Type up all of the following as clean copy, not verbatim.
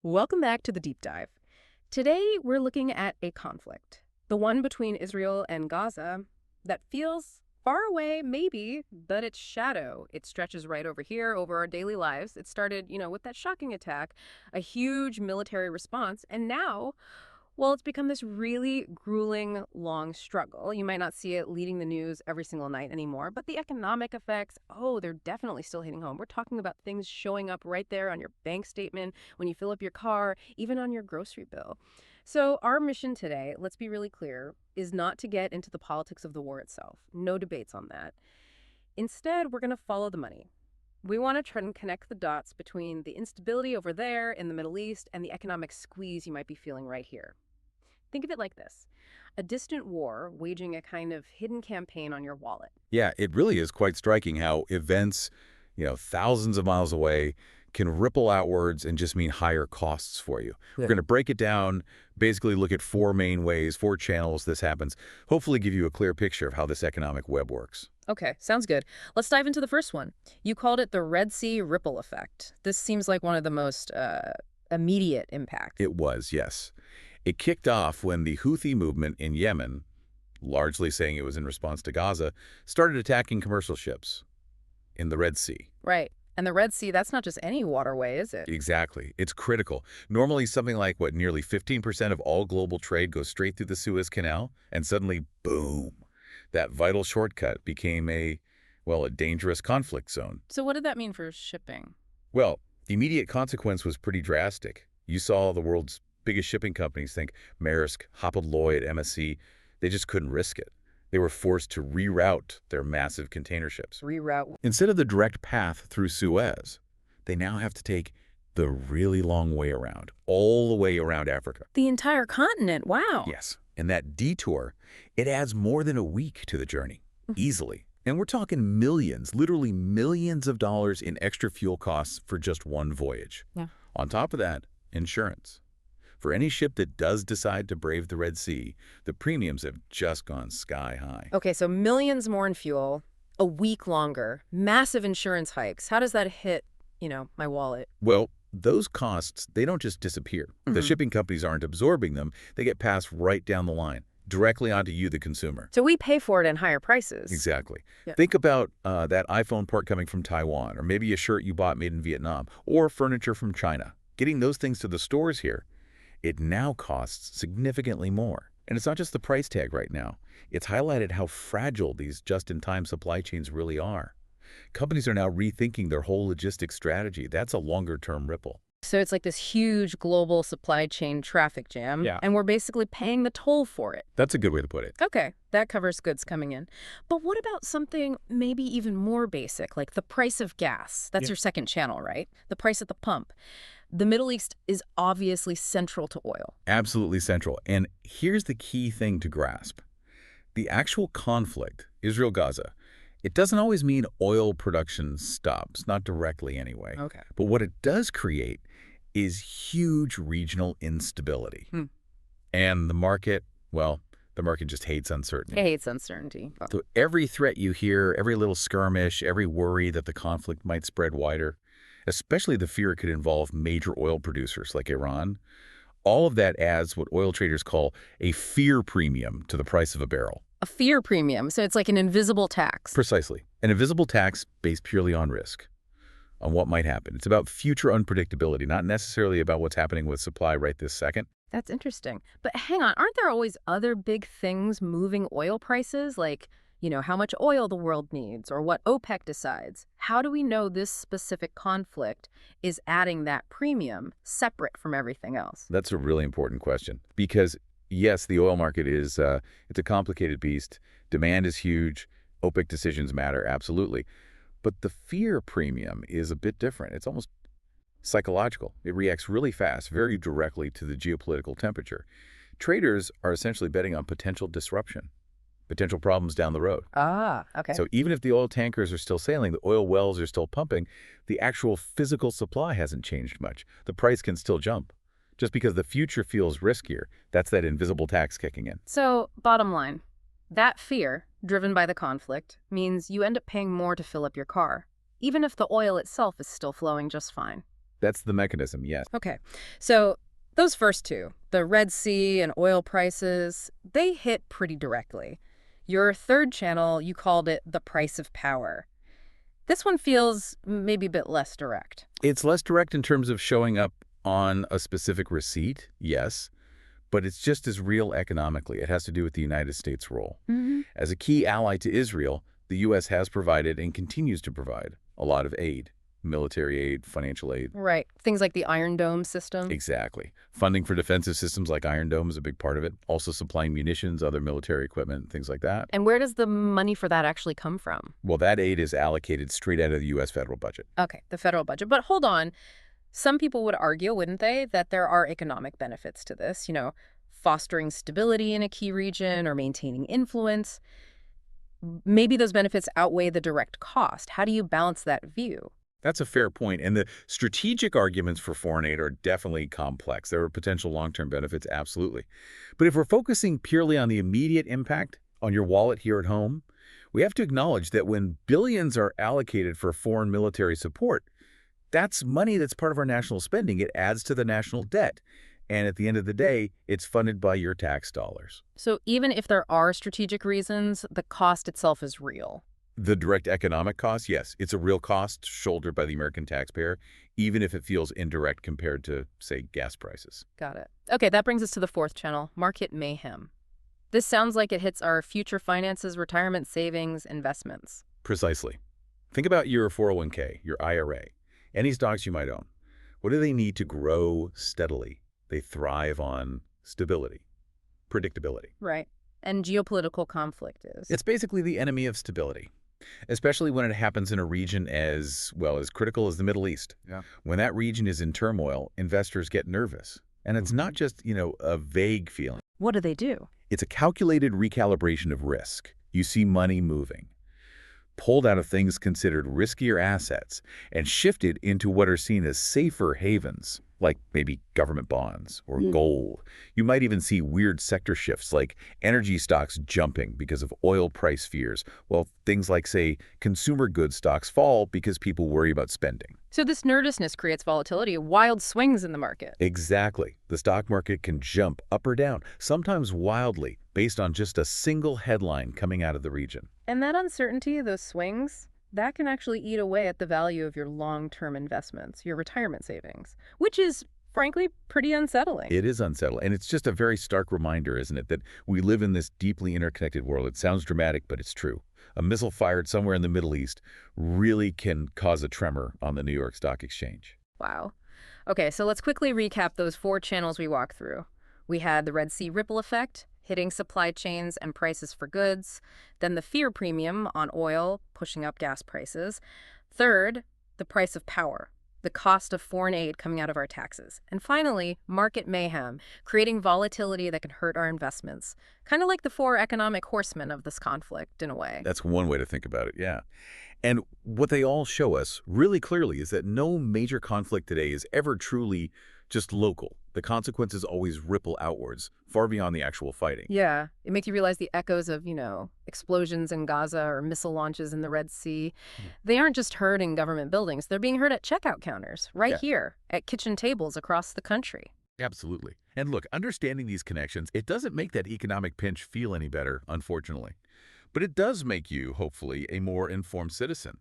Welcome back to the deep dive. Today, we're looking at a conflict, the one between Israel and Gaza, that feels far away, maybe, but its shadow. It stretches right over here, over our daily lives. It started, with that shocking attack, a huge military response, and now, well, it's become this really grueling, long struggle. You might not see it leading the news every single night anymore, but the economic effects, oh, they're definitely still hitting home. We're talking about things showing up right there on your bank statement, when you fill up your car, even on your grocery bill. So our mission today, let's be really clear, is not to get into the politics of the war itself. No debates on that. Instead, we're going to follow the money. We want to try and connect the dots between the instability over there in the Middle East and the economic squeeze you might be feeling right here. Think of it like this: a distant war waging a kind of hidden campaign on your wallet. Yeah, it really is quite striking how events, thousands of miles away can ripple outwards and just mean higher costs for you. We're going to break it down, basically look at four main ways, four channels this happens, hopefully give you a clear picture of how this economic web works. Okay, sounds good. Let's dive into the first one. You called it the Red Sea ripple effect. This seems like one of the most immediate impacts. It was, yes. It kicked off when the Houthi movement in Yemen, largely saying it was in response to Gaza, started attacking commercial ships in the Red Sea. Right. And the Red Sea, that's not just any waterway, is it? Exactly. It's critical. Normally something like, nearly 15% of all global trade goes straight through the Suez Canal, and suddenly, boom, that vital shortcut became a dangerous conflict zone. So what did that mean for shipping? Well, the immediate consequence was pretty drastic. You saw the world's biggest shipping companies, think Maersk, Hapag-Lloyd, MSC, they just couldn't risk it. They were forced to reroute their massive container ships. Reroute. Instead of the direct path through Suez, they now have to take the really long way around, all the way around Africa. The entire continent, wow. Yes, and that detour, it adds more than a week to the journey, easily. And we're talking millions, literally millions of dollars in extra fuel costs for just one voyage. Yeah. On top of that, insurance. For any ship that does decide to brave the Red Sea, the premiums have just gone sky high. Okay, so millions more in fuel, a week longer, massive insurance hikes. How does that hit, my wallet? Well, those costs, they don't just disappear. The shipping companies aren't absorbing them. They get passed right down the line, directly onto you, the consumer. So we pay for it in higher prices. Exactly. Yeah. Think about that iPhone part coming from Taiwan, or maybe a shirt you bought made in Vietnam, or furniture from China. Getting those things to the stores here, it now costs significantly more. And it's not just the price tag right now. It's highlighted how fragile these just-in-time supply chains really are. Companies are now rethinking their whole logistics strategy. That's a longer-term ripple. So it's like this huge global supply chain traffic jam, Yeah. and we're basically paying the toll for it. That's a good way to put it. Okay, that covers goods coming in. But what about something maybe even more basic, like the price of gas? That's your second channel, right? The price at the pump. The Middle East is obviously central to oil. Absolutely central. And here's the key thing to grasp. The actual conflict, Israel-Gaza, it doesn't always mean oil production stops, not directly anyway. Okay. But what it does create is huge regional instability. And the market, the market just hates uncertainty. It hates uncertainty. So every threat you hear, every little skirmish, every worry that the conflict might spread wider, especially the fear it could involve major oil producers like Iran, all of that adds what oil traders call a fear premium to the price of a barrel. A fear premium, so it's like an invisible tax. Precisely. An invisible tax based purely on risk, on what might happen. It's about future unpredictability, not necessarily about what's happening with supply right this second. That's interesting. But hang on, aren't there always other big things moving oil prices, like, how much oil the world needs or what OPEC decides? How do we know this specific conflict is adding that premium separate from everything else? That's a really important question because, yes, the oil market is it's a complicated beast. Demand is huge. OPEC decisions matter, absolutely. But the fear premium is a bit different. It's almost psychological. It reacts really fast, very directly to the geopolitical temperature. Traders are essentially betting on potential disruption, potential problems down the road. Ah, okay. So even if the oil tankers are still sailing, the oil wells are still pumping, the actual physical supply hasn't changed much. The price can still jump. Just because the future feels riskier, that's that invisible tax kicking in. So, bottom line, that fear, driven by the conflict, means you end up paying more to fill up your car, even if the oil itself is still flowing just fine. That's the mechanism, yes. Okay, so those first two, the Red Sea and oil prices, they hit pretty directly. Your third channel, you called it the price of power. This one feels maybe a bit less direct. It's less direct in terms of showing up on a specific receipt, yes, but it's just as real economically. It has to do with the United States' role. Hmm. As a key ally to Israel, the U.S. has provided and continues to provide a lot of aid, military aid, financial aid. Right. Things like the Iron Dome system. Exactly. Funding for defensive systems like Iron Dome is a big part of it. Also supplying munitions, other military equipment, things like that. And where does the money for that actually come from? Well, that aid is allocated straight out of the U.S. federal budget. Okay, the federal budget. But hold on. Some people would argue, wouldn't they, that there are economic benefits to this, fostering stability in a key region or maintaining influence. Maybe those benefits outweigh the direct cost. How do you balance that view? That's a fair point, and the strategic arguments for foreign aid are definitely complex. There are potential long-term benefits, absolutely. But if we're focusing purely on the immediate impact on your wallet here at home, we have to acknowledge that when billions are allocated for foreign military support, that's money that's part of our national spending. It adds to the national debt. And at the end of the day, it's funded by your tax dollars. So even if there are strategic reasons, the cost itself is real. The direct economic cost, yes, it's a real cost shouldered by the American taxpayer, even if it feels indirect compared to, say, gas prices. Got it. Okay, that brings us to the fourth channel, market mayhem. This sounds like it hits our future finances, retirement savings, investments. Precisely. Think about your 401k, your IRA, any stocks you might own. What do they need to grow steadily? They thrive on stability, predictability. Right. And geopolitical conflict is. It's basically the enemy of stability, especially when it happens in a region as, well, as critical as the Middle East. Yeah. When that region is in turmoil, investors get nervous. And it's not just, a vague feeling. What do they do? It's a calculated recalibration of risk. You see money moving, pulled out of things considered riskier assets and shifted into what are seen as safer havens, like maybe government bonds or gold. You might even see weird sector shifts like energy stocks jumping because of oil price fears, while things like, say, consumer goods stocks fall because people worry about spending. So this nervousness creates volatility, wild swings in the market. Exactly. The stock market can jump up or down, sometimes wildly, based on just a single headline coming out of the region. And that uncertainty, those swings, that can actually eat away at the value of your long-term investments, your retirement savings, which is, frankly, pretty unsettling. It is unsettling, and it's just a very stark reminder, isn't it, that we live in this deeply interconnected world. It sounds dramatic, but it's true. A missile fired somewhere in the Middle East really can cause a tremor on the New York Stock Exchange. Wow. Okay, so let's quickly recap those four channels we walked through. We had the Red Sea ripple effect, hitting supply chains and prices for goods. Then the fear premium on oil, pushing up gas prices. Third, the price of power, the cost of foreign aid coming out of our taxes. And finally, market mayhem, creating volatility that can hurt our investments. Kind of like the four economic horsemen of this conflict, in a way. That's one way to think about it, yeah. And what they all show us really clearly is that no major conflict today is ever truly just local. The consequences always ripple outwards, far beyond the actual fighting. Yeah, it makes you realize the echoes of, explosions in Gaza or missile launches in the Red Sea. They aren't just heard in government buildings. They're being heard at checkout counters, right here, at kitchen tables across the country. Absolutely. And look, understanding these connections, it doesn't make that economic pinch feel any better, unfortunately. But it does make you, hopefully, a more informed citizen,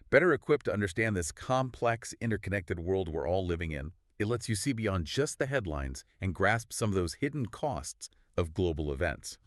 better equipped to understand this complex, interconnected world we're all living in. It lets you see beyond just the headlines and grasp some of those hidden costs of global events.